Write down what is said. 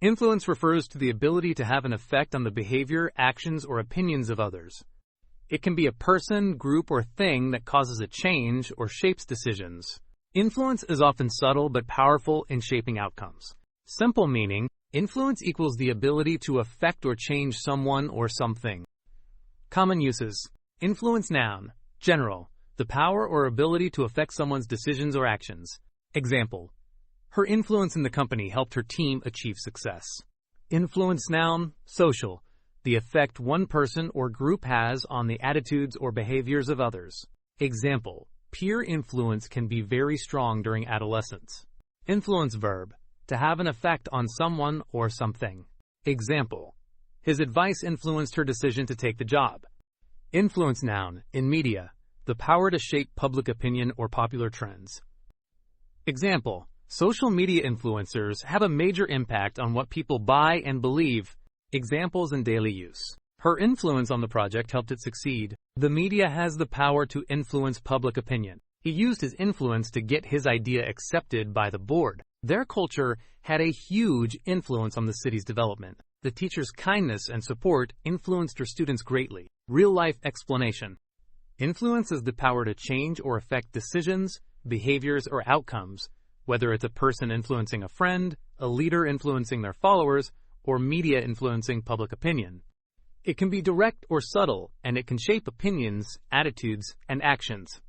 Influence refers to the ability to have an effect on the behavior, actions, or opinions of others. It can be a person, group, or thing that causes a change or shapes decisions. Influence is often subtle but powerful in shaping outcomes. Simple meaning, influence equals the ability to affect or change someone or something. Common uses. Influence noun. General. The power or ability to affect someone's decisions or actions. Example. Her influence in the company helped her team achieve success. Influence noun. Social. The effect one person or group has on the attitudes or behaviors of others. Example. Peer influence can be very strong during adolescence. Influence verb. To have an effect on someone or something. Example. His advice influenced her decision to take the job. Influence noun. In media. The power to shape public opinion or popular trends. Example. Social media influencers have a major impact on what people buy and believe. Examples in daily use. Her influence on the project helped it succeed. The media has the power to influence public opinion. He used his influence to get his idea accepted by the board. Their culture had a huge influence on the city's development. The teacher's kindness and support influenced her students greatly. Real-life explanation. Influence is the power to change or affect decisions, behaviors, or outcomes, whether it's a person influencing a friend, a leader influencing their followers, or media influencing public opinion. It can be direct or subtle, and it can shape opinions, attitudes, and actions.